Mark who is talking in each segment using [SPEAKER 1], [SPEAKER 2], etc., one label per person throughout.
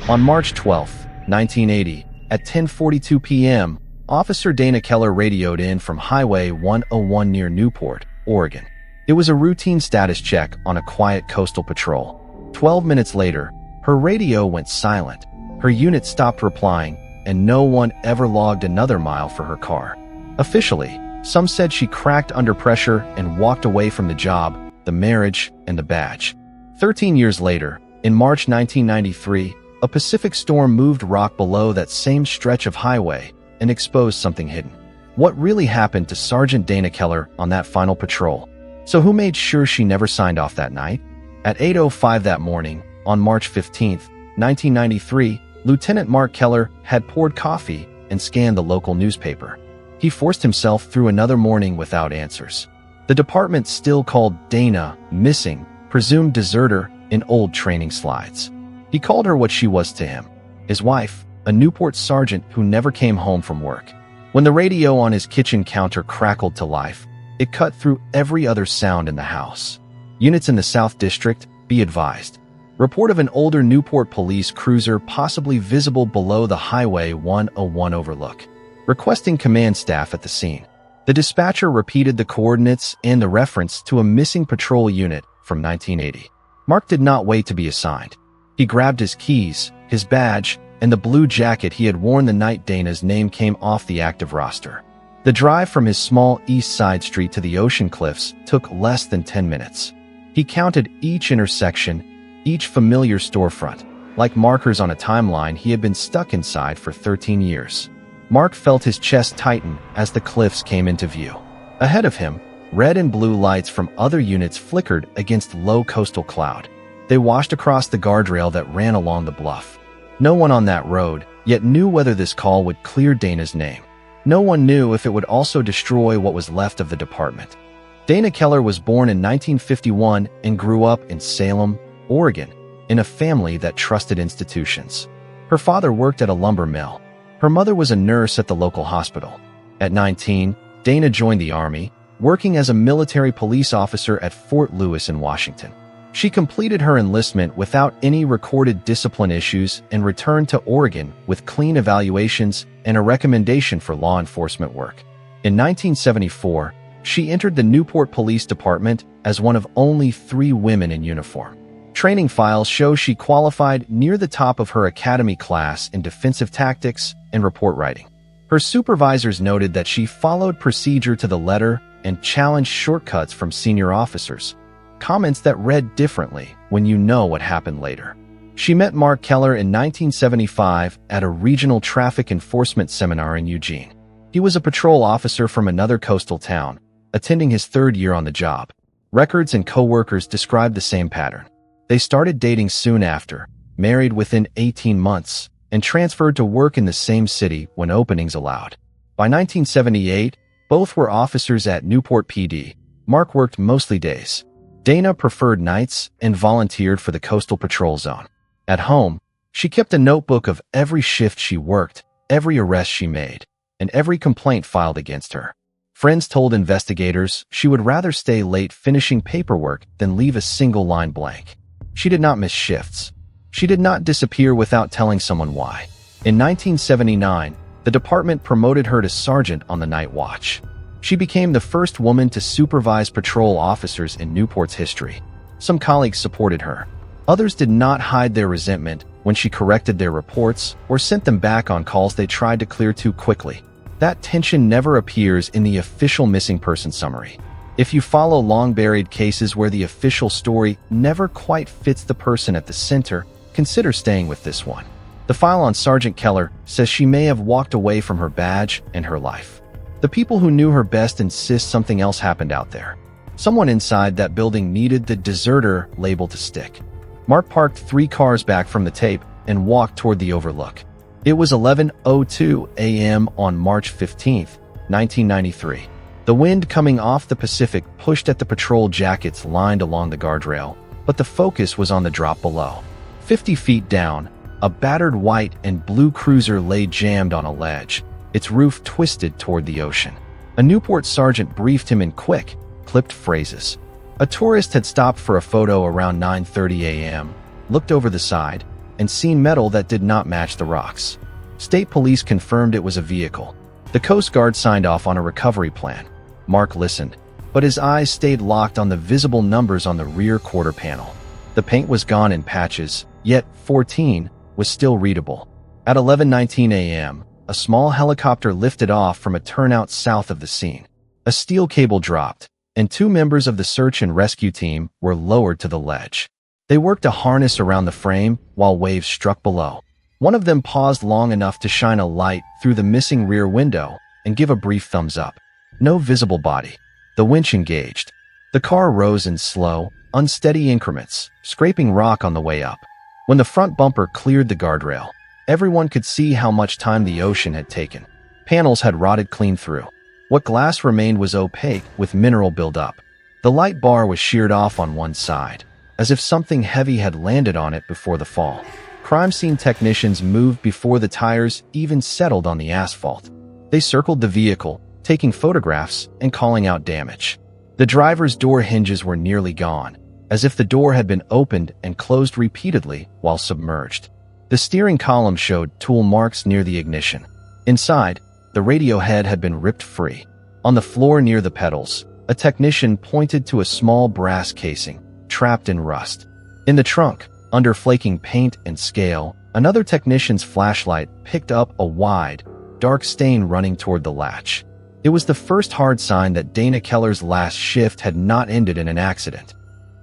[SPEAKER 1] On March 12, 1980, at 10:42 p.m., Officer Dana Keller radioed in from Highway 101 near Newport, Oregon. It was a routine status check on a quiet coastal patrol. 12 minutes later, her radio went silent. Her unit stopped replying, and no one ever logged another mile for her car. Officially, some said she cracked under pressure and walked away from the job, the marriage, and the badge. 13 years later, in March 1993, a Pacific storm moved rock below that same stretch of highway and exposed something hidden. What really happened to Sergeant Dana Keller on that final patrol? So who made sure she never signed off that night? At 8:05 that morning, on March 15, 1993, Lieutenant Mark Keller had poured coffee and scanned the local newspaper. He forced himself through another morning without answers. The department still called Dana missing, presumed deserter, in old training slides. He called her what she was to him, his wife, a Newport sergeant who never came home from work. When the radio on his kitchen counter crackled to life, it cut through every other sound in the house. Units in the South District, be advised. Report of an older Newport police cruiser possibly visible below the Highway 101 overlook. Requesting command staff at the scene. The dispatcher repeated the coordinates and the reference to a missing patrol unit from 1980. Mark did not wait to be assigned. He grabbed his keys, his badge, and the blue jacket he had worn the night Dana's name came off the active roster. The drive from his small east side street to the ocean cliffs took less than 10 minutes. He counted each intersection, each familiar storefront, like markers on a timeline he had been stuck inside for 13 years. Mark felt his chest tighten as the cliffs came into view. Ahead of him, red and blue lights from other units flickered against low coastal cloud. They washed across the guardrail that ran along the bluff. No one on that road yet knew whether this call would clear Dana's name. No one knew if it would also destroy what was left of the department. Dana Keller was born in 1951 and grew up in Salem, Oregon, in a family that trusted institutions. Her father worked at a lumber mill. Her mother was a nurse at the local hospital. At 19, Dana joined the Army, working as a military police officer at Fort Lewis in Washington. She completed her enlistment without any recorded discipline issues and returned to Oregon with clean evaluations and a recommendation for law enforcement work. In 1974, she entered the Newport Police Department as one of only 3 women in uniform. Training files show she qualified near the top of her academy class in defensive tactics and report writing. Her supervisors noted that she followed procedure to the letter and challenged shortcuts from senior officers. Comments that read differently when you know what happened later. She met Mark Keller in 1975 at a regional traffic enforcement seminar in Eugene. He was a patrol officer from another coastal town, attending his 3rd year on the job. Records and co-workers described the same pattern. They started dating soon after, married within 18 months, and transferred to work in the same city when openings allowed. By 1978, both were officers at Newport PD. Mark worked mostly days. Dana preferred nights and volunteered for the Coastal Patrol Zone. At home, she kept a notebook of every shift she worked, every arrest she made, and every complaint filed against her. Friends told investigators she would rather stay late finishing paperwork than leave a single line blank. She did not miss shifts. She did not disappear without telling someone why. In 1979, the department promoted her to sergeant on the night watch. She became the first woman to supervise patrol officers in Newport's history. Some colleagues supported her. Others did not hide their resentment when she corrected their reports or sent them back on calls they tried to clear too quickly. That tension never appears in the official missing person summary. If you follow long-buried cases where the official story never quite fits the person at the center, consider staying with this one. The file on Sergeant Keller says she may have walked away from her badge and her life. The people who knew her best insist something else happened out there. Someone inside that building needed the deserter label to stick. Mark parked 3 cars back from the tape and walked toward the overlook. It was 11:02 a.m. on March 15, 1993. The wind coming off the Pacific pushed at the patrol jackets lined along the guardrail, but the focus was on the drop below. 50 feet down, a battered white and blue cruiser lay jammed on a ledge, its roof twisted toward the ocean. A Newport sergeant briefed him in quick, clipped phrases. A tourist had stopped for a photo around 9:30 a.m., looked over the side, and seen metal that did not match the rocks. State police confirmed it was a vehicle. The Coast Guard signed off on a recovery plan. Mark listened, but his eyes stayed locked on the visible numbers on the rear quarter panel. The paint was gone in patches, yet 14 was still readable. At 11:19 a.m., a small helicopter lifted off from a turnout south of the scene. A steel cable dropped, and 2 members of the search and rescue team were lowered to the ledge. They worked a harness around the frame while waves struck below. One of them paused long enough to shine a light through the missing rear window and give a brief thumbs up. No visible body. The winch engaged. The car rose in slow, unsteady increments, scraping rock on the way up. When the front bumper cleared the guardrail, everyone could see how much time the ocean had taken. Panels had rotted clean through. What glass remained was opaque with mineral buildup. The light bar was sheared off on one side, as if something heavy had landed on it before the fall. Crime scene technicians moved before the tires even settled on the asphalt. They circled the vehicle, taking photographs and calling out damage. The driver's door hinges were nearly gone, as if the door had been opened and closed repeatedly while submerged. The steering column showed tool marks near the ignition. Inside, the radio head had been ripped free. On the floor near the pedals, a technician pointed to a small brass casing, trapped in rust. In the trunk, under flaking paint and scale, another technician's flashlight picked up a wide, dark stain running toward the latch. It was the first hard sign that Dana Keller's last shift had not ended in an accident.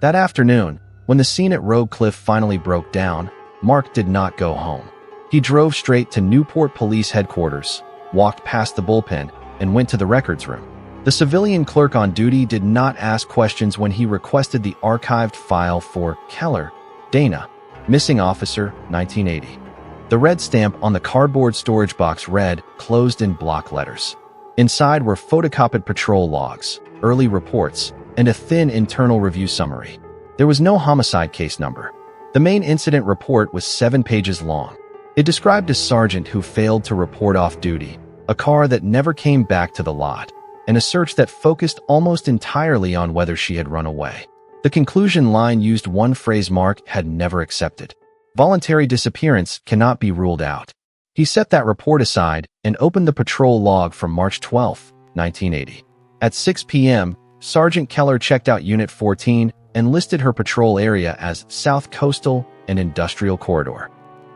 [SPEAKER 1] That afternoon, when the scene at Rogue Cliff finally broke down, Mark did not go home. He drove straight to Newport Police Headquarters, walked past the bullpen, and went to the records room. The civilian clerk on duty did not ask questions when he requested the archived file for Keller, Dana, Missing Officer, 1980. The red stamp on the cardboard storage box read, closed in block letters. Inside were photocopied patrol logs, early reports, and a thin internal review summary. There was no homicide case number. The main incident report was 7 pages long. It described a sergeant who failed to report off duty, a car that never came back to the lot, and a search that focused almost entirely on whether she had run away. The conclusion line used one phrase Mark had never accepted. Voluntary disappearance cannot be ruled out. He set that report aside and opened the patrol log from March 12, 1980. At 6 p.m., Sergeant Keller checked out Unit 14 and listed her patrol area as South Coastal and Industrial Corridor.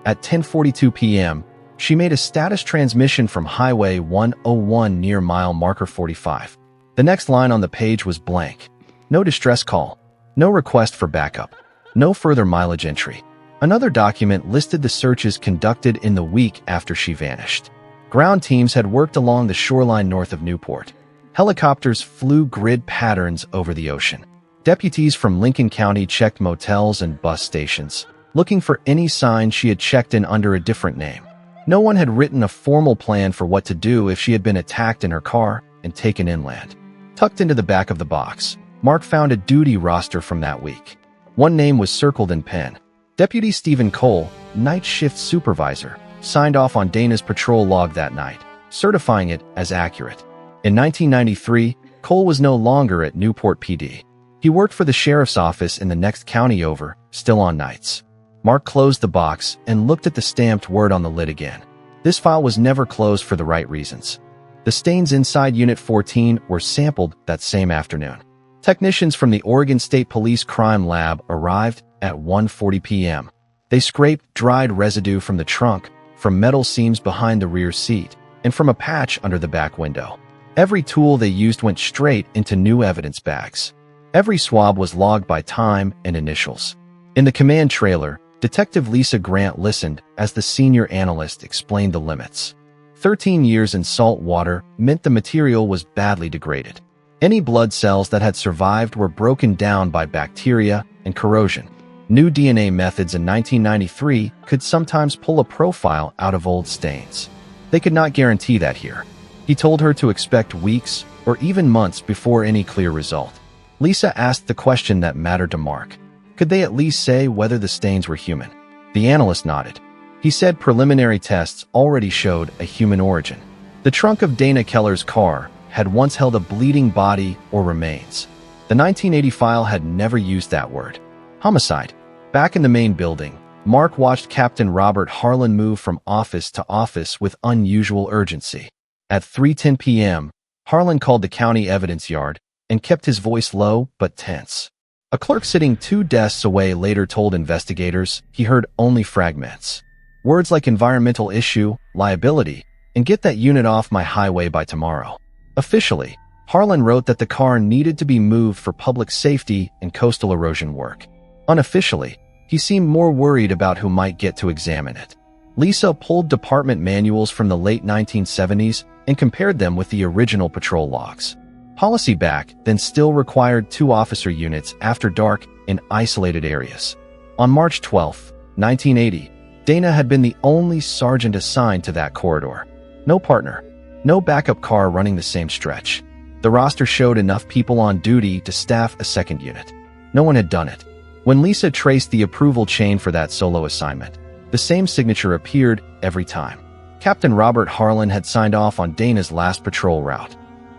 [SPEAKER 1] At 10:42 p.m., she made a status transmission from Highway 101 near mile marker 45. The next line on the page was blank. No distress call. No request for backup. No further mileage entry. Another document listed the searches conducted in the week after she vanished. Ground teams had worked along the shoreline north of Newport. Helicopters flew grid patterns over the ocean. Deputies from Lincoln County checked motels and bus stations, looking for any sign she had checked in under a different name. No one had written a formal plan for what to do if she had been attacked in her car and taken inland. Tucked into the back of the box, Mark found a duty roster from that week. One name was circled in pen. Deputy Stephen Cole, night shift supervisor, signed off on Dana's patrol log that night, certifying it as accurate. In 1993, Cole was no longer at Newport PD. He worked for the sheriff's office in the next county over, still on nights. Mark closed the box and looked at the stamped word on the lid again. This file was never closed for the right reasons. The stains inside Unit 14 were sampled that same afternoon. Technicians from the Oregon State Police Crime Lab arrived at 1:40 p.m. They scraped dried residue from the trunk, from metal seams behind the rear seat, and from a patch under the back window. Every tool they used went straight into new evidence bags. Every swab was logged by time and initials. In the command trailer, Detective Lisa Grant listened as the senior analyst explained the limits. 13 years in salt water meant the material was badly degraded. Any blood cells that had survived were broken down by bacteria and corrosion. New DNA methods in 1993 could sometimes pull a profile out of old stains. They could not guarantee that here. He told her to expect weeks or even months before any clear result. Lisa asked the question that mattered to Mark. Could they at least say whether the stains were human? The analyst nodded. He said preliminary tests already showed a human origin. The trunk of Dana Keller's car had once held a bleeding body or remains. The 1980 file had never used that word. Homicide. Back in the main building, Mark watched Captain Robert Harlan move from office to office with unusual urgency. At 3:10 p.m., Harlan called the county evidence yard and kept his voice low but tense. A clerk sitting 2 desks away later told investigators he heard only fragments. Words like environmental issue, liability, and get that unit off my highway by tomorrow. Officially, Harlan wrote that the car needed to be moved for public safety and coastal erosion work. Unofficially, he seemed more worried about who might get to examine it. Lisa pulled department manuals from the late 1970s and compared them with the original patrol logs. Policy back then still required 2 officer units after dark in isolated areas. On March 12, 1980, Dana had been the only sergeant assigned to that corridor. No partner, no backup car running the same stretch. The roster showed enough people on duty to staff a second unit. No one had done it. When Lisa traced the approval chain for that solo assignment, the same signature appeared every time. Captain Robert Harlan had signed off on Dana's last patrol route.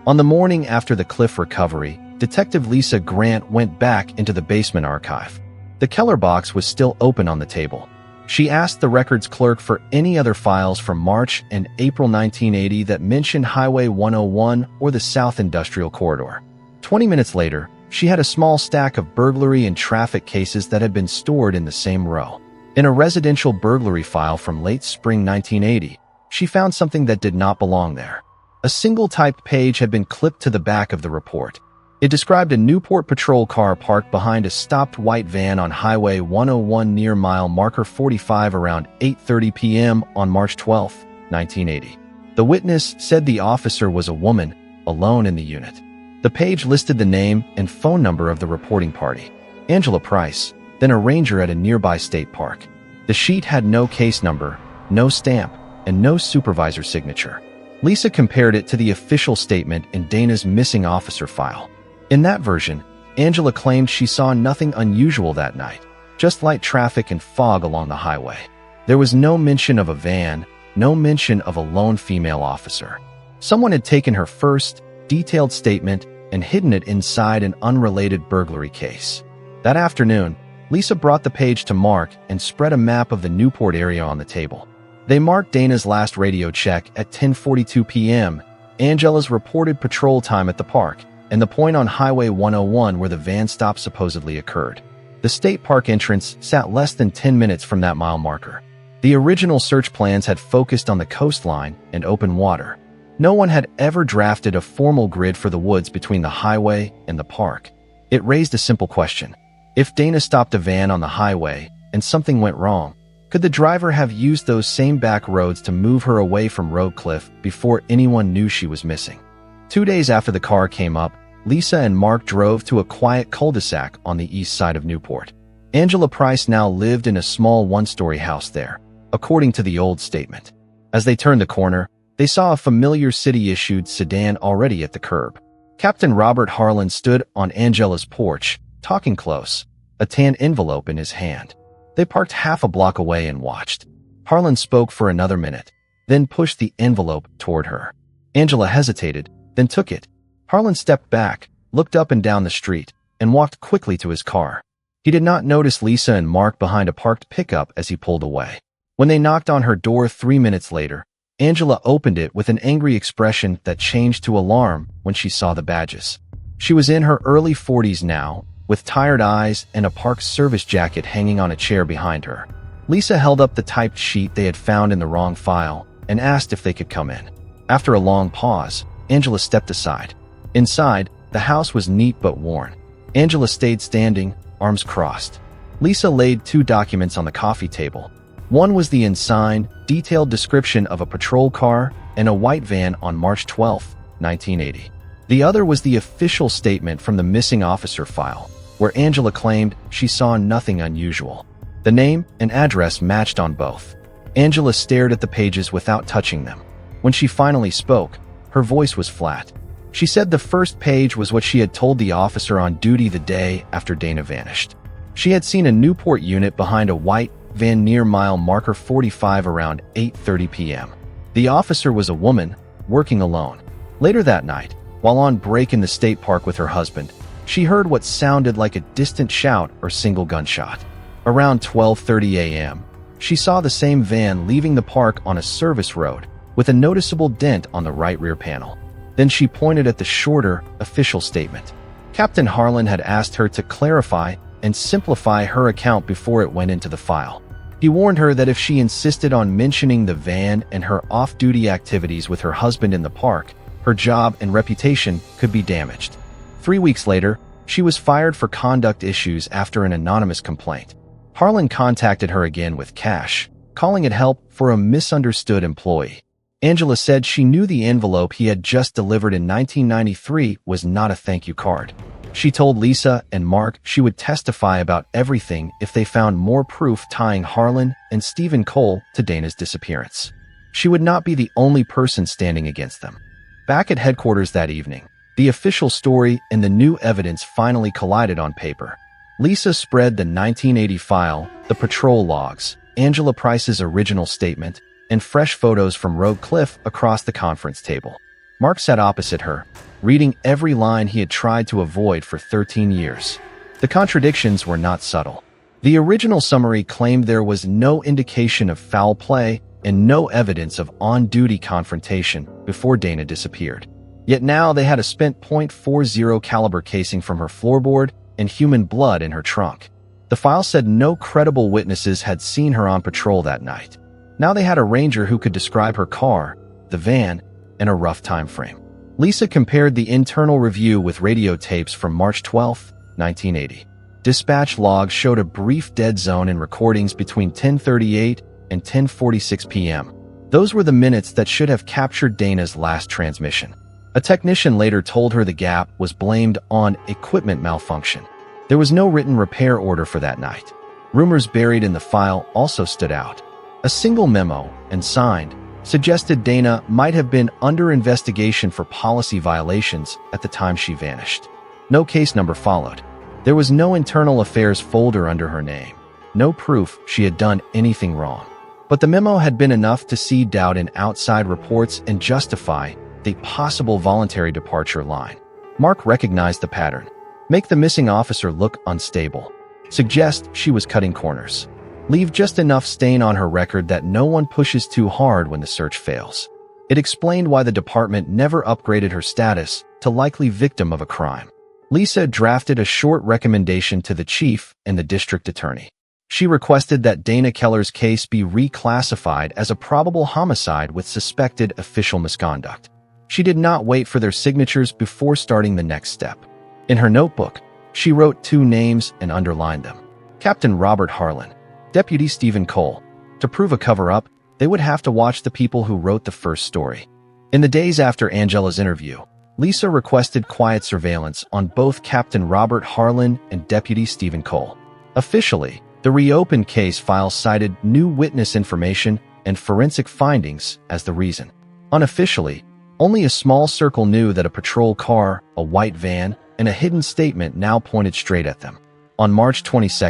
[SPEAKER 1] On the morning after the cliff recovery, Detective Lisa Grant went back into the basement archive. The Keller box was still open on the table. She asked the records clerk for any other files from March and April 1980 that mentioned Highway 101 or the South Industrial Corridor. 20 minutes later, she had a small stack of burglary and traffic cases that had been stored in the same row. In a residential burglary file from late spring 1980, she found something that did not belong there. A single typed page had been clipped to the back of the report. It described a Newport patrol car parked behind a stopped white van on Highway 101 near mile marker 45 around 8:30 p.m. on March 12, 1980. The witness said the officer was a woman, alone in the unit. The page listed the name and phone number of the reporting party, Angela Price, then a ranger at a nearby state park. The sheet had no case number, no stamp, and no supervisor signature. Lisa compared it to the official statement in Dana's missing officer file. In that version, Angela claimed she saw nothing unusual that night, just light traffic and fog along the highway. There was no mention of a van, no mention of a lone female officer. Someone had taken her first, detailed statement and hidden it inside an unrelated burglary case. That afternoon, Lisa brought the page to Mark and spread a map of the Newport area on the table. They marked Dana's last radio check at 10:42 p.m., Angela's reported patrol time at the park, and the point on Highway 101 where the van stop supposedly occurred. The state park entrance sat less than 10 minutes from that mile marker. The original search plans had focused on the coastline and open water. No one had ever drafted a formal grid for the woods between the highway and the park. It raised a simple question. If Dana stopped a van on the highway and something went wrong, could the driver have used those same back roads to move her away from Road Cliff before anyone knew she was missing? 2 days after the car came up, Lisa and Mark drove to a quiet cul-de-sac on the east side of Newport. Angela Price now lived in a small one-story house there, according to the old statement. As they turned the corner, they saw a familiar city-issued sedan already at the curb. Captain Robert Harlan stood on Angela's porch, talking close, a tan envelope in his hand. They parked half a block away and watched. Harlan spoke for another minute, then pushed the envelope toward her. Angela hesitated, then took it. Harlan stepped back, looked up and down the street, and walked quickly to his car. He did not notice Lisa and Mark behind a parked pickup as he pulled away. When they knocked on her door 3 minutes later, Angela opened it with an angry expression that changed to alarm when she saw the badges. She was in her early 40s now, with tired eyes and a park service jacket hanging on a chair behind her. Lisa held up the typed sheet they had found in the wrong file and asked if they could come in. After a long pause, Angela stepped aside. Inside, the house was neat but worn. Angela stayed standing, arms crossed. Lisa laid 2 documents on the coffee table. One was the unsigned, detailed description of a patrol car and a white van on March 12, 1980. The other was the official statement from the missing officer file, where Angela claimed she saw nothing unusual. The name and address matched on both. Angela stared at the pages without touching them. When she finally spoke, her voice was flat. She said the first page was what she had told the officer on duty the day after Dana vanished. She had seen a Newport unit behind a white van near mile marker 45 around 8:30 p.m. The officer was a woman, working alone. Later that night, while on break in the state park with her husband, she heard what sounded like a distant shout or single gunshot. Around 12:30 a.m., she saw the same van leaving the park on a service road with a noticeable dent on the right rear panel. Then she pointed at the shorter, official statement. Captain Harlan had asked her to clarify and simplify her account before it went into the file. He warned her that if she insisted on mentioning the van and her off-duty activities with her husband in the park, her job and reputation could be damaged. 3 weeks later, she was fired for conduct issues after an anonymous complaint. Harlan contacted her again with cash, calling it help for a misunderstood employee. Angela said she knew the envelope he had just delivered in 1993 was not a thank you card. She told Lisa and Mark she would testify about everything if they found more proof tying Harlan and Stephen Cole to Dana's disappearance. She would not be the only person standing against them. Back at headquarters that evening, the official story and the new evidence finally collided on paper. Lisa spread the 1980 file, the patrol logs, Angela Price's original statement, and fresh photos from Road Cliff across the conference table. Mark sat opposite her, reading every line he had tried to avoid for 13 years. The contradictions were not subtle. The original summary claimed there was no indication of foul play and no evidence of on-duty confrontation before Dana disappeared. Yet now they had a spent .40 caliber casing from her floorboard and human blood in her trunk. The file said no credible witnesses had seen her on patrol that night. Now they had a ranger who could describe her car, the van, and a rough time frame. Lisa compared the internal review with radio tapes from March 12, 1980. Dispatch logs showed a brief dead zone in recordings between 10:38 and 10:46 p.m. Those were the minutes that should have captured Dana's last transmission. A technician later told her the gap was blamed on equipment malfunction. There was no written repair order for that night. Rumors buried in the file also stood out. A single memo, and signed, suggested Dana might have been under investigation for policy violations at the time she vanished. No case number followed. There was no internal affairs folder under her name. No proof she had done anything wrong. But the memo had been enough to seed doubt in outside reports and justify the possible voluntary departure line. Mark recognized the pattern. Make the missing officer look unstable. Suggest she was cutting corners. Leave just enough stain on her record that no one pushes too hard when the search fails. It explained why the department never upgraded her status to likely victim of a crime. Lisa drafted a short recommendation to the chief and the district attorney. She requested that Dana Keller's case be reclassified as a probable homicide with suspected official misconduct. She did not wait for their signatures before starting the next step. In her notebook, she wrote 2 names and underlined them. Captain Robert Harlan, Deputy Stephen Cole. To prove a cover-up, they would have to watch the people who wrote the first story. In the days after Angela's interview, Lisa requested quiet surveillance on both Captain Robert Harlan and Deputy Stephen Cole. Officially, the reopened case file cited new witness information and forensic findings as the reason. Unofficially, only a small circle knew that a patrol car, a white van, and a hidden statement now pointed straight at them. On March 22,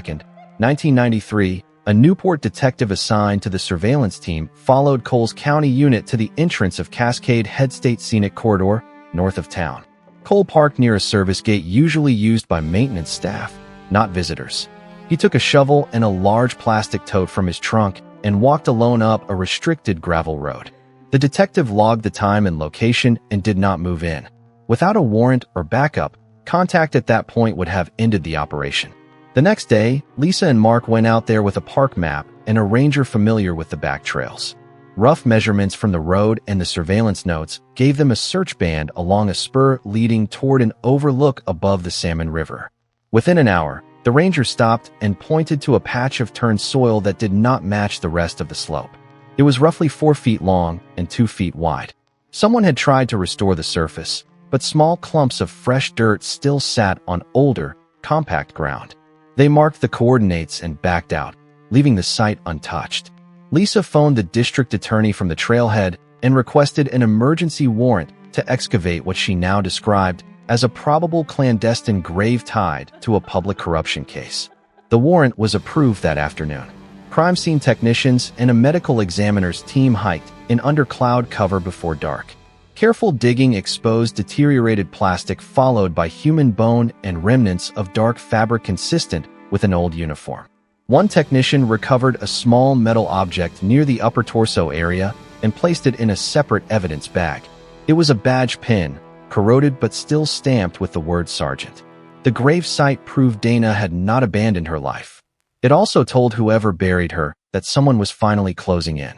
[SPEAKER 1] 1993, a Newport detective assigned to the surveillance team followed Cole's county unit to the entrance of Cascade Head State Scenic Corridor, north of town. Cole parked near a service gate usually used by maintenance staff, not visitors. He took a shovel and a large plastic tote from his trunk and walked alone up a restricted gravel road. The detective logged the time and location and did not move in. Without a warrant or backup, contact at that point would have ended the operation. The next day, Lisa and Mark went out there with a park map and a ranger familiar with the back trails. Rough measurements from the road and the surveillance notes gave them a search band along a spur leading toward an overlook above the Salmon River. Within an hour, the ranger stopped and pointed to a patch of turned soil that did not match the rest of the slope. It was roughly 4 feet long and 2 feet wide. Someone had tried to restore the surface, but small clumps of fresh dirt still sat on older, compact ground. They marked the coordinates and backed out, leaving the site untouched. Lisa phoned the district attorney from the trailhead and requested an emergency warrant to excavate what she now described as a probable clandestine grave tied to a public corruption case. The warrant was approved that afternoon. Crime scene technicians and a medical examiner's team hiked in under cloud cover before dark. Careful digging exposed deteriorated plastic followed by human bone and remnants of dark fabric consistent with an old uniform. One technician recovered a small metal object near the upper torso area and placed it in a separate evidence bag. It was a badge pin, corroded but still stamped with the word Sergeant. The grave site proved Dana had not abandoned her life. It also told whoever buried her that someone was finally closing in.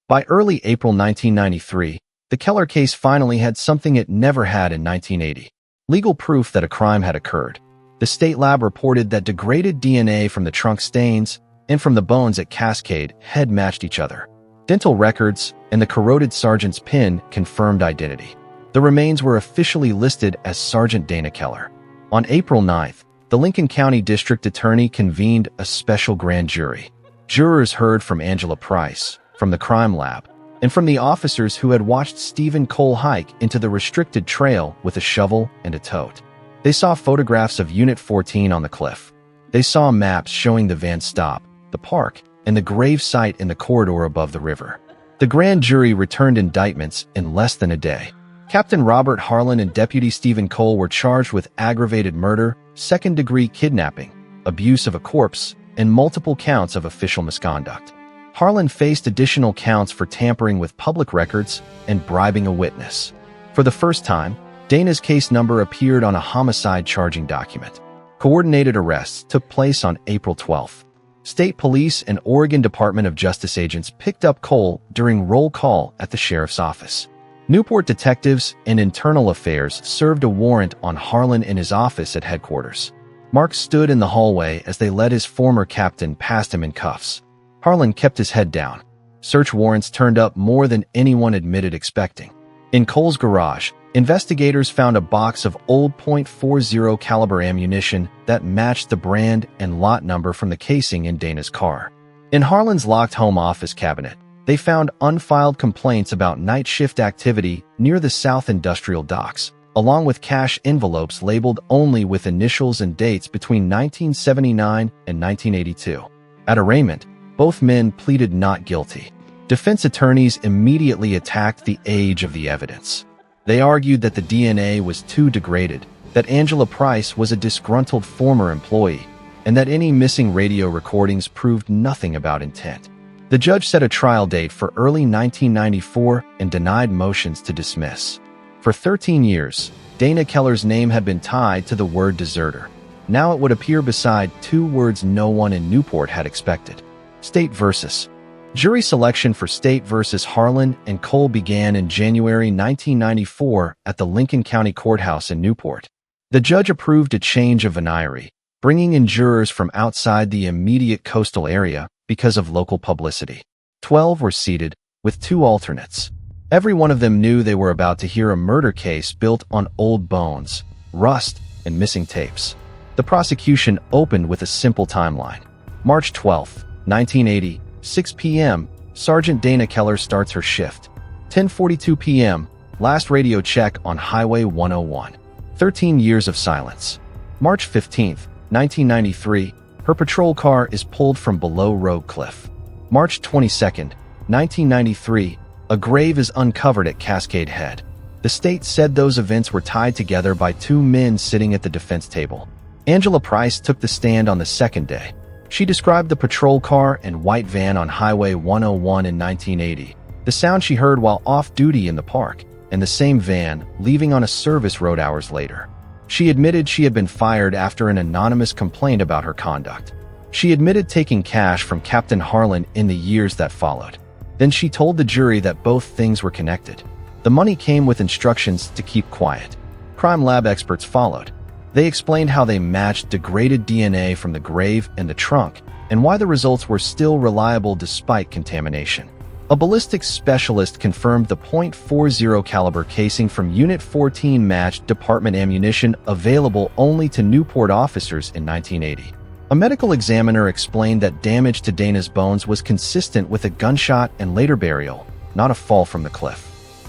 [SPEAKER 1] By early April 1993, the Keller case finally had something it never had in 1980: legal proof that a crime had occurred. The state lab reported that degraded DNA from the trunk stains and from the bones at Cascade had matched each other. Dental records and the corroded sergeant's pin confirmed identity. The remains were officially listed as Sergeant Dana Keller. On April 9th, the Lincoln County District Attorney convened a special grand jury. Jurors heard from Angela Price, from the crime lab, and from the officers who had watched Stephen Cole hike into the restricted trail with a shovel and a tote. They saw photographs of Unit 14 on the cliff. They saw maps showing the van stop, the park, and the grave site in the corridor above the river. The grand jury returned indictments in less than a day. Captain Robert Harlan and Deputy Stephen Cole were charged with aggravated murder, second-degree kidnapping, abuse of a corpse, and multiple counts of official misconduct. Harlan faced additional counts for tampering with public records and bribing a witness. For the first time, Dana's case number appeared on a homicide charging document. Coordinated arrests took place on April 12th. State police and Oregon Department of Justice agents picked up Cole during roll call at the sheriff's office. Newport detectives and internal affairs served a warrant on Harlan in his office at headquarters. Mark stood in the hallway as they led his former captain past him in cuffs. Harlan kept his head down. Search warrants turned up more than anyone admitted expecting. In Cole's garage, investigators found a box of old .40 caliber ammunition that matched the brand and lot number from the casing in Dana's car. In Harlan's locked home office cabinet, they found unfiled complaints about night shift activity near the South Industrial Docks, along with cash envelopes labeled only with initials and dates between 1979 and 1982. At arraignment, both men pleaded not guilty. Defense attorneys immediately attacked the age of the evidence. They argued that the DNA was too degraded, that Angela Price was a disgruntled former employee, and that any missing radio recordings proved nothing about intent. The judge set a trial date for early 1994 and denied motions to dismiss. For 13 years, Dana Keller's name had been tied to the word deserter. Now it would appear beside two words no one in Newport had expected: State versus. Jury selection for State versus Harlan and Cole began in January 1994 at the Lincoln County Courthouse in Newport. The judge approved a change of venire, bringing in jurors from outside the immediate coastal area because of local publicity. 12 were seated, with 2 alternates. Every one of them knew they were about to hear a murder case built on old bones, rust, and missing tapes. The prosecution opened with a simple timeline. March 12, 1980, 6 p.m., Sergeant Dana Keller starts her shift. 10:42 p.m., last radio check on Highway 101. 13 years of silence. March 15, 1993, her patrol car is pulled from below Rogue Cliff. March 22, 1993, a grave is uncovered at Cascade Head. The state said those events were tied together by 2 men sitting at the defense table. Angela Price took the stand on the second day. She described the patrol car and white van on Highway 101 in 1980, the sound she heard while off-duty in the park, and the same van leaving on a service road hours later. She admitted she had been fired after an anonymous complaint about her conduct. She admitted taking cash from Captain Harlan in the years that followed. Then she told the jury that both things were connected. The money came with instructions to keep quiet. Crime lab experts followed. They explained how they matched degraded DNA from the grave and the trunk, and why the results were still reliable despite contamination. A ballistics specialist confirmed the .40 caliber casing from Unit 14 matched department ammunition available only to Newport officers in 1980. A medical examiner explained that damage to Dana's bones was consistent with a gunshot and later burial, not a fall from the cliff.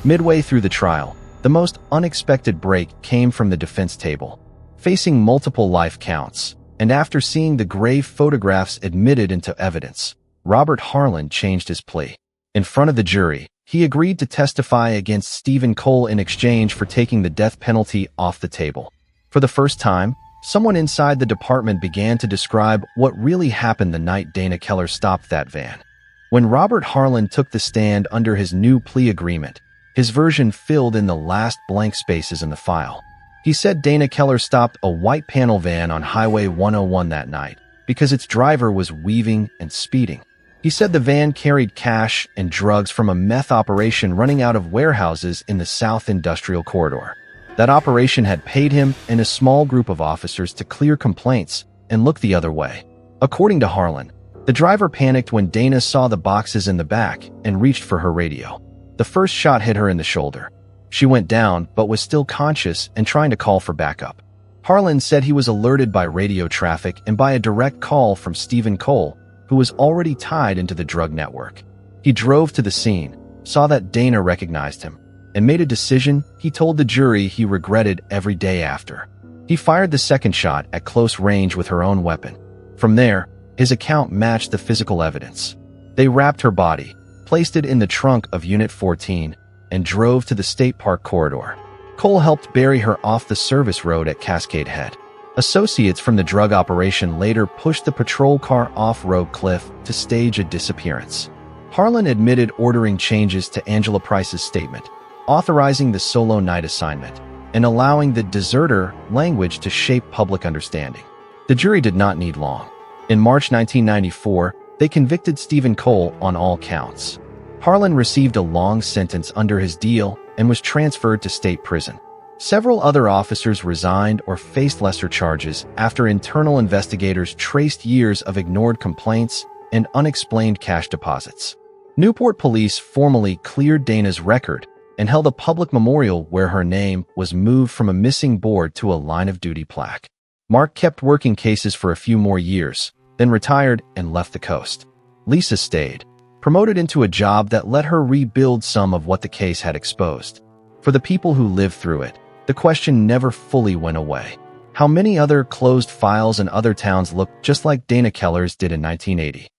[SPEAKER 1] Midway through the trial, the most unexpected break came from the defense table. Facing multiple life counts, and after seeing the grave photographs admitted into evidence, Robert Harlan changed his plea. In front of the jury, he agreed to testify against Stephen Cole in exchange for taking the death penalty off the table. For the first time, Someone inside the department began to describe what really happened the night Dana Keller stopped that van. When Robert Harlan took the stand under his new plea agreement, his version filled in the last blank spaces in the file. He said Dana Keller stopped a white panel van on Highway 101 that night because its driver was weaving and speeding. He said the van carried cash and drugs from a meth operation running out of warehouses in the South Industrial Corridor. That operation had paid him and a small group of officers to clear complaints and look the other way. According to Harlan, the driver panicked when Dana saw the boxes in the back and reached for her radio. The first shot hit her in the shoulder. She went down but was still conscious and trying to call for backup. Harlan said he was alerted by radio traffic and by a direct call from Stephen Cole, who was already tied into the drug network. He drove to the scene, saw that Dana recognized him, and made a decision he told the jury he regretted every day after. He fired the second shot at close range with her own weapon. From there, his account matched the physical evidence. They wrapped her body, placed it in the trunk of Unit 14, and drove to the State Park corridor. Cole helped bury her off the service road at Cascade Head. Associates from the drug operation later pushed the patrol car off-road cliff to stage a disappearance. Harlan admitted ordering changes to Angela Price's statement, authorizing the solo night assignment, and allowing the deserter language to shape public understanding. The jury did not need long. In March 1994, they convicted Stephen Cole on all counts. Harlan received a long sentence under his deal and was transferred to state prison. Several other officers resigned or faced lesser charges after internal investigators traced years of ignored complaints and unexplained cash deposits. Newport police formally cleared Dana's record and held a public memorial where her name was moved from a missing board to a line-of-duty plaque. Mark kept working cases for a few more years, then retired and left the coast. Lisa stayed, promoted into a job that let her rebuild some of what the case had exposed. For the people who lived through it, the question never fully went away. How many other closed files in other towns looked just like Dana Keller's did in 1980?